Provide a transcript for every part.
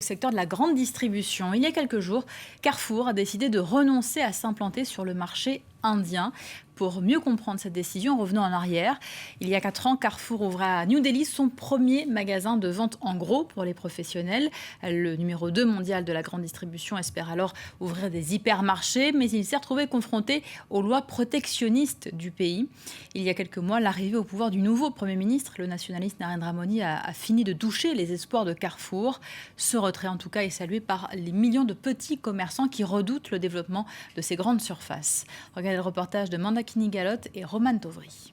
secteur de la grande distribution. Il y a quelques jours, Carrefour a décidé de renoncer à s'implanter sur le marché indien. Pour mieux comprendre cette décision, revenons en arrière. Il y a 4 ans, Carrefour ouvrait à New Delhi son premier magasin de vente en gros pour les professionnels. Le numéro 2 mondial de la grande distribution espère alors ouvrir des hypermarchés, mais il s'est retrouvé confronté aux lois protectionnistes du pays. Il y a quelques mois, l'arrivée au pouvoir du nouveau Premier ministre, le nationaliste Narendra Modi, a fini de doucher les espoirs de Carrefour. Ce retrait, en tout cas, est salué par les millions de petits commerçants qui redoutent le développement de ces grandes surfaces. Regardez le reportage de Mandakini Galotte et Roman Tovri.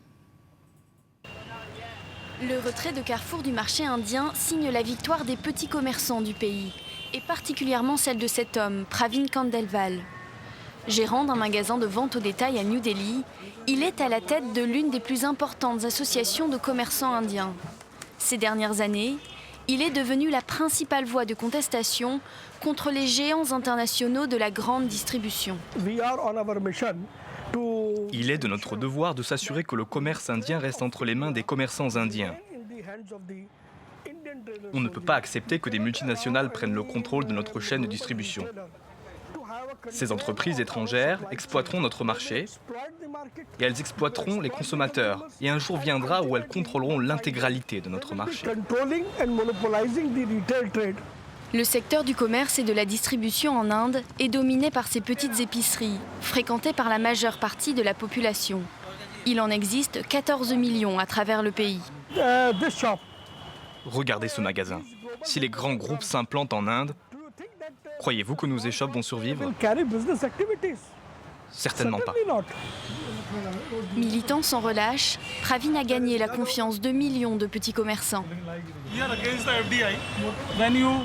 Le retrait de Carrefour du marché indien signe la victoire des petits commerçants du pays, et particulièrement celle de cet homme, Pravin Kandelwal. Gérant d'un magasin de vente au détail à New Delhi, il est à la tête de l'une des plus importantes associations de commerçants indiens. Ces dernières années, il est devenu la principale voix de contestation contre les géants internationaux de la grande distribution. Il est de notre devoir de s'assurer que le commerce indien reste entre les mains des commerçants indiens. On ne peut pas accepter que des multinationales prennent le contrôle de notre chaîne de distribution. Ces entreprises étrangères exploiteront notre marché et elles exploiteront les consommateurs. Et un jour viendra où elles contrôleront l'intégralité de notre marché. Le secteur du commerce et de la distribution en Inde est dominé par ces petites épiceries, fréquentées par la majeure partie de la population. Il en existe 14 millions à travers le pays. Regardez ce magasin. Si les grands groupes s'implantent en Inde, croyez-vous que nos échoppes vont survivre? Certainement pas. Militant sans relâche, Pravin a gagné la confiance de millions de petits commerçants.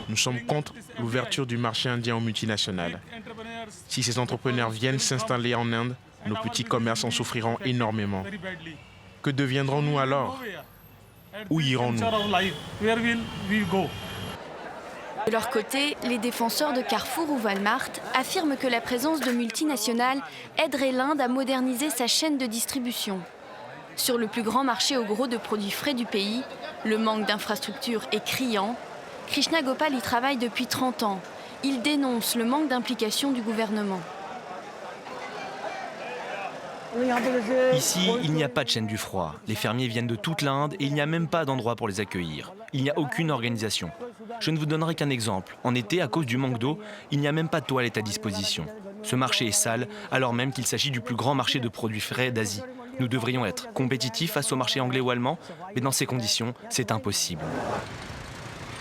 Nous sommes contre l'ouverture du marché indien aux multinationales. Si ces entrepreneurs viennent s'installer en Inde, nos petits commerces en souffriront énormément. Que deviendrons-nous alors? Où irons-nous? De leur côté, les défenseurs de Carrefour ou Walmart affirment que la présence de multinationales aiderait l'Inde à moderniser sa chaîne de distribution. Sur le plus grand marché au gros de produits frais du pays, le manque d'infrastructures est criant. Krishna Gopal y travaille depuis 30 ans. Il dénonce le manque d'implication du gouvernement. Ici, il n'y a pas de chaîne du froid. Les fermiers viennent de toute l'Inde et il n'y a même pas d'endroit pour les accueillir. Il n'y a aucune organisation. Je ne vous donnerai qu'un exemple. En été, à cause du manque d'eau, il n'y a même pas de toilettes à disposition. Ce marché est sale, alors même qu'il s'agit du plus grand marché de produits frais d'Asie. Nous devrions être compétitifs face au marché anglais ou allemand, mais dans ces conditions, c'est impossible.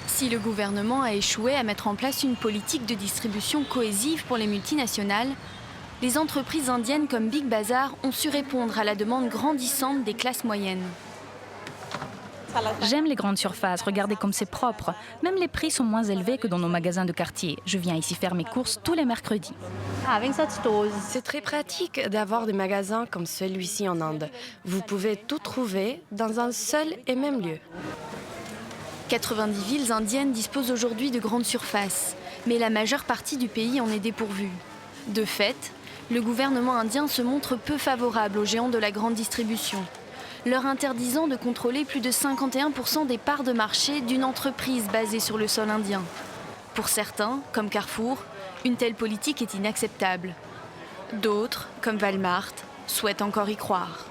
Si le gouvernement a échoué à mettre en place une politique de distribution cohésive pour les multinationales, les entreprises indiennes comme Big Bazar ont su répondre à la demande grandissante des classes moyennes. J'aime les grandes surfaces, regardez comme c'est propre. Même les prix sont moins élevés que dans nos magasins de quartier. Je viens ici faire mes courses tous les mercredis. C'est très pratique d'avoir des magasins comme celui-ci en Inde. Vous pouvez tout trouver dans un seul et même lieu. 90 villes indiennes disposent aujourd'hui de grandes surfaces, mais la majeure partie du pays en est dépourvue. De fait, le gouvernement indien se montre peu favorable aux géants de la grande distribution, leur interdisant de contrôler plus de 51% des parts de marché d'une entreprise basée sur le sol indien. Pour certains, comme Carrefour, une telle politique est inacceptable. D'autres, comme Walmart, souhaitent encore y croire.